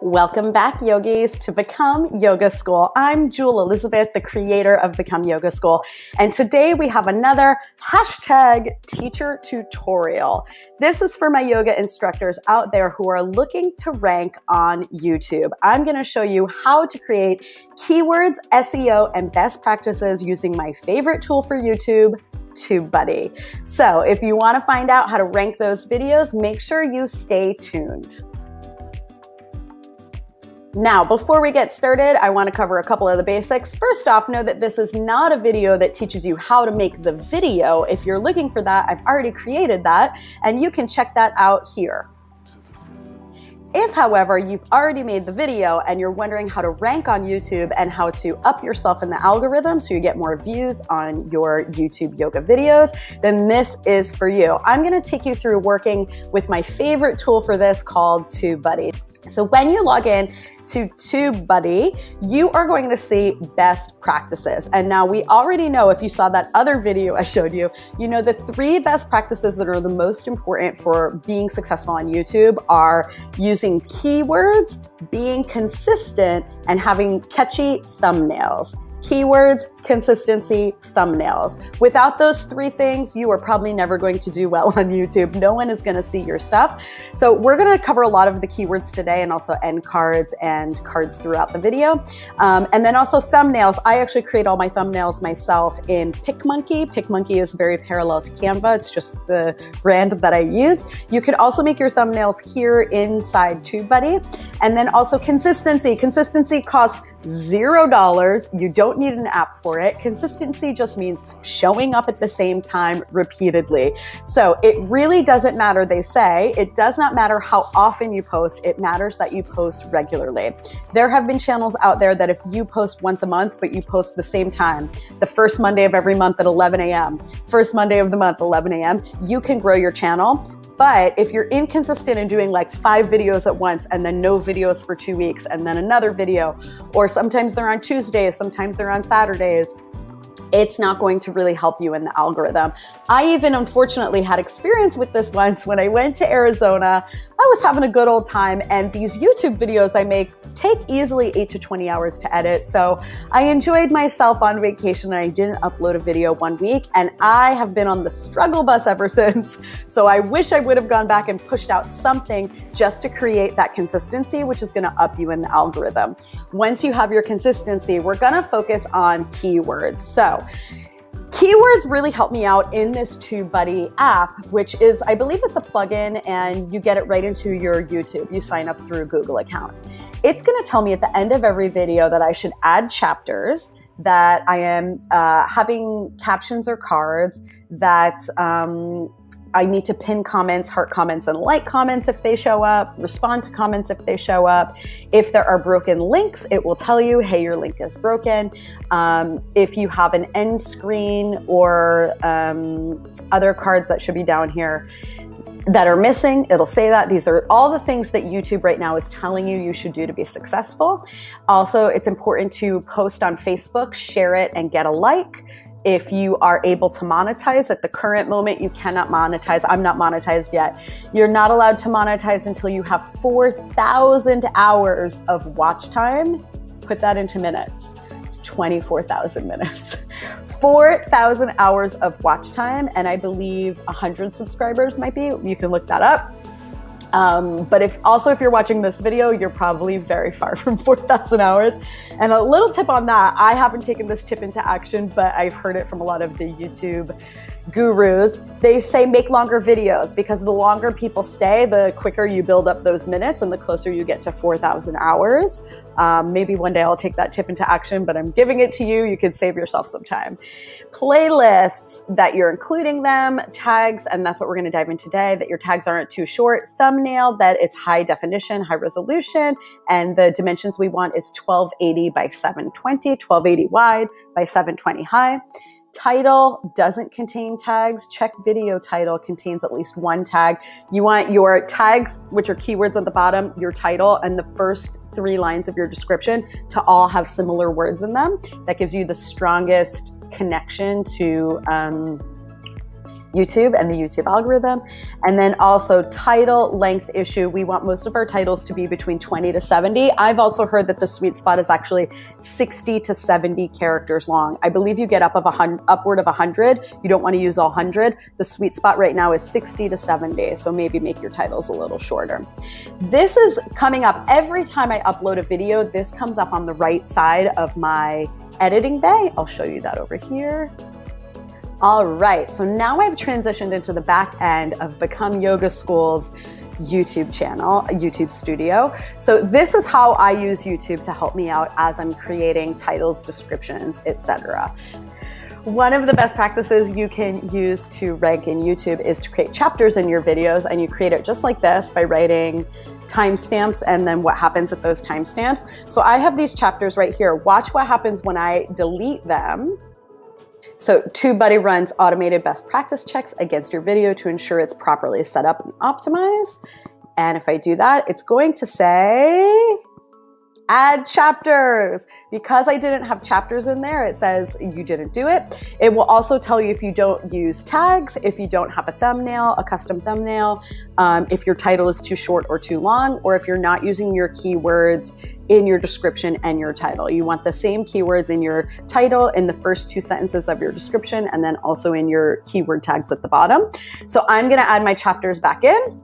Welcome back, yogis, to Become Yoga School. I'm Jewel Elizabeth, the creator of Become Yoga School. And today we have another hashtag teacher tutorial. This is for my yoga instructors out there who are looking to rank on YouTube. I'm going to show you how to create keywords, SEO, and best practices using my favorite tool for YouTube, TubeBuddy. So if you want to find out how to rank those videos, make sure you stay tuned. Now, before we get started, I want to cover a couple of the basics. First off, know that this is not a video that teaches you how to make the video. If you're looking for that, I've already created that, and you can check that out here. If, however, you've already made the video and you're wondering how to rank on YouTube and how to up yourself in the algorithm so you get more views on your YouTube yoga videos, then this is for you. I'm going to take you through working with my favorite tool for this called TubeBuddy. So when you log in to TubeBuddy, you are going to see best practices. And now we already know, if you saw that other video I showed you, you know the 3 best practices that are the most important for being successful on YouTube are using keywords, being consistent, and having catchy thumbnails. Keywords, consistency, thumbnails. Without those 3 things, you are probably never going to do well on YouTube. No one is going to see your stuff. So we're going to cover a lot of the keywords today and also end cards and cards throughout the video. And then also thumbnails. I actually create all my thumbnails myself in PicMonkey. PicMonkey is very parallel to Canva. It's just the brand that I use. You could also make your thumbnails here inside TubeBuddy. And then also consistency. Consistency costs $0. You don't need an app for it. Consistency just means showing up at the same time repeatedly. So it really doesn't matter, they say. It does not matter how often you post. It matters that you post regularly. There have been channels out there that if you post once a month, but you post the same time, the first Monday of every month at 11 a.m., first Monday of the month, 11 a.m., you can grow your channel. But if you're inconsistent in doing like 5 videos at once and then no videos for 2 weeks and then another video, or sometimes they're on Tuesdays, sometimes they're on Saturdays, it's not going to really help you in the algorithm. I even unfortunately had experience with this once when I went to Arizona. I was having a good old time, and these YouTube videos I make take easily 8 to 20 hours to edit. So I enjoyed myself on vacation and I didn't upload a video 1 week, and I have been on the struggle bus ever since. So I wish I would have gone back and pushed out something just to create that consistency, which is gonna up you in the algorithm. Once you have your consistency, we're gonna focus on keywords. So keywords really help me out in this TubeBuddy app, which is, I believe it's a plugin, and you get it right into your YouTube. You sign up through a Google account. It's going to tell me at the end of every video that I should add chapters, that I am having captions or cards, that I need to pin comments, heart comments, and like comments if they show up, respond to comments if they show up. If there are broken links, it will tell you, hey, your link is broken. If you have an end screen or other cards that should be down here that are missing, it'll say that. These are all the things that YouTube right now is telling you you should do to be successful. Also, it's important to post on Facebook, share it, and get a like. If you are able to monetize, at the current moment, you cannot monetize. I'm not monetized yet. You're not allowed to monetize until you have 4,000 hours of watch time. Put that into minutes. It's 24,000 minutes. 4,000 hours of watch time, and I believe 100 subscribers might be. You can look that up. But if you're watching this video, you're probably very far from 4,000 hours. And a little tip on that, I haven't taken this tip into action, but I've heard it from a lot of the YouTube gurus. They say make longer videos, because the longer people stay, the quicker you build up those minutes and the closer you get to 4,000 hours. Maybe one day I'll take that tip into action, but I'm giving it to you. You can save yourself some time. Playlists, that you're including them, tags, and that's what we're going to dive in today, that your tags aren't too short. Thumbnail, that it's high definition, high resolution, and the dimensions we want is 1280 by 720, 1280 wide by 720 high. Title doesn't contain tags. Check video title contains at least 1 tag. You want your tags, which are keywords at the bottom, your title, and the first 3 lines of your description to all have similar words in them. That gives you the strongest connection to YouTube and the YouTube algorithm. And then also title length issue. We want most of our titles to be between 20 to 70. I've also heard that the sweet spot is actually 60 to 70 characters long. I believe you get upward of 100. You don't want to use all 100. The sweet spot right now is 60 to 70. So maybe make your titles a little shorter. This is coming up every time I upload a video. This comes up on the right side of my editing bay. I'll show you that over here. All right, so now I've transitioned into the back end of Become Yoga School's YouTube channel, YouTube studio. So this is how I use YouTube to help me out as I'm creating titles, descriptions, etc. One of the best practices you can use to rank in YouTube is to create chapters in your videos, and you create it just like this by writing timestamps and then what happens at those timestamps. So I have these chapters right here. Watch what happens when I delete them. So TubeBuddy runs automated best practice checks against your video to ensure it's properly set up and optimized. And if I do that, it's going to say add chapters. Because I didn't have chapters in there, it says you didn't do it. It will also tell you if you don't use tags, if you don't have a thumbnail, a custom thumbnail, if your title is too short or too long, or if you're not using your keywords in your description and your title. You want the same keywords in your title, in the first 2 sentences of your description, and then also in your keyword tags at the bottom. So I'm gonna add my chapters back in.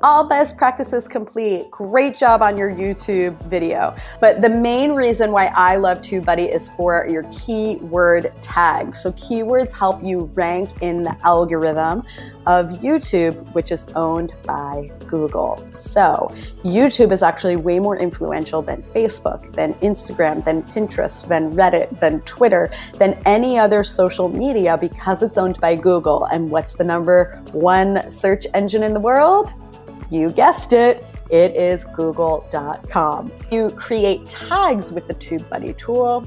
All best practices complete. Great job on your YouTube video. But the main reason why I love TubeBuddy is for your keyword tags. So keywords help you rank in the algorithm of YouTube, which is owned by Google. So YouTube is actually way more influential than Facebook, than Instagram, than Pinterest, than Reddit, than Twitter, than any other social media because it's owned by Google. And what's the #1 search engine in the world? You guessed it, it is google.com. You create tags with the TubeBuddy tool.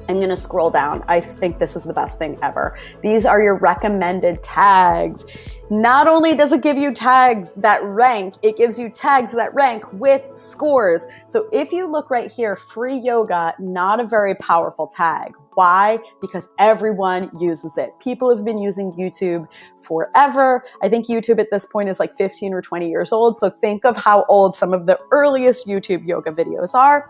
I'm gonna scroll down. I think this is the best thing ever. These are your recommended tags. Not only does it give you tags that rank, it gives you tags that rank with scores. So if you look right here, free yoga, not a very powerful tag. Why? Because everyone uses it. People have been using YouTube forever. I think YouTube at this point is like 15 or 20 years old. So think of how old some of the earliest YouTube yoga videos are.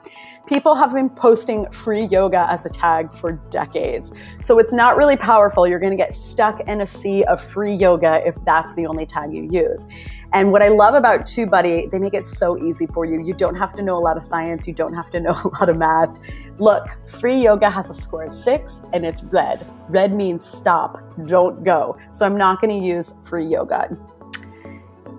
People have been posting free yoga as a tag for decades. So it's not really powerful. You're gonna get stuck in a sea of free yoga if that's the only tag you use. And what I love about TubeBuddy, they make it so easy for you. You don't have to know a lot of science. You don't have to know a lot of math. Look, free yoga has a score of 6 and it's red. Red means stop, don't go. So I'm not gonna use free yoga.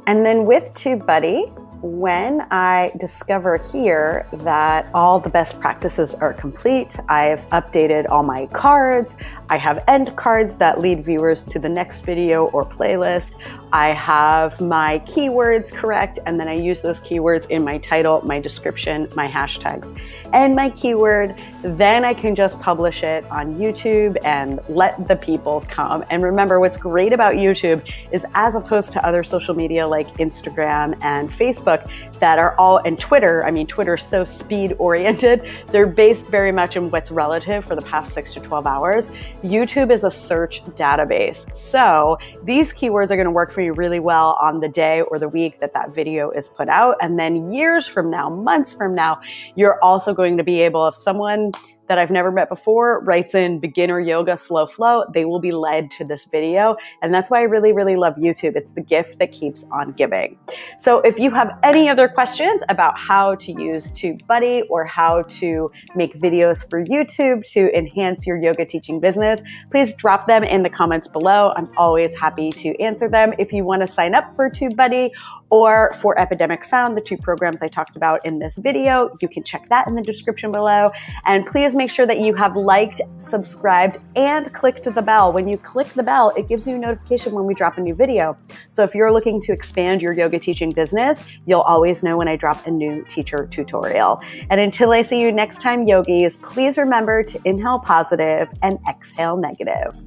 And then with TubeBuddy, when I discover here that all the best practices are complete, I've updated all my cards. I have end cards that lead viewers to the next video or playlist. I have my keywords correct, and then I use those keywords in my title, my description, my hashtags, and my keyword. Then I can just publish it on YouTube and let the people come. And remember, what's great about YouTube is as opposed to other social media like Instagram and Facebook that are all, and Twitter, I mean, Twitter's so speed oriented, they're based very much in what's relative for the past 6 to 12 hours. YouTube is a search database. So these keywords are gonna work for you really well on the day or the week that that video is put out. And then years from now, months from now, you're also going to be able, if someone that I've never met before writes in beginner yoga slow flow, they will be led to this video. And that's why I really, really love YouTube. It's the gift that keeps on giving. So if you have any other questions about how to use TubeBuddy or how to make videos for YouTube to enhance your yoga teaching business, please drop them in the comments below. I'm always happy to answer them. If you want to sign up for TubeBuddy or for Epidemic Sound, the 2 programs I talked about in this video, you can check that in the description below. And please make sure that you have liked, subscribed, and clicked the bell. When you click the bell, it gives you a notification when we drop a new video. So if you're looking to expand your yoga teaching business, you'll always know when I drop a new teacher tutorial. And until I see you next time, yogis, please remember to inhale positive and exhale negative.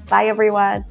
Bye, everyone.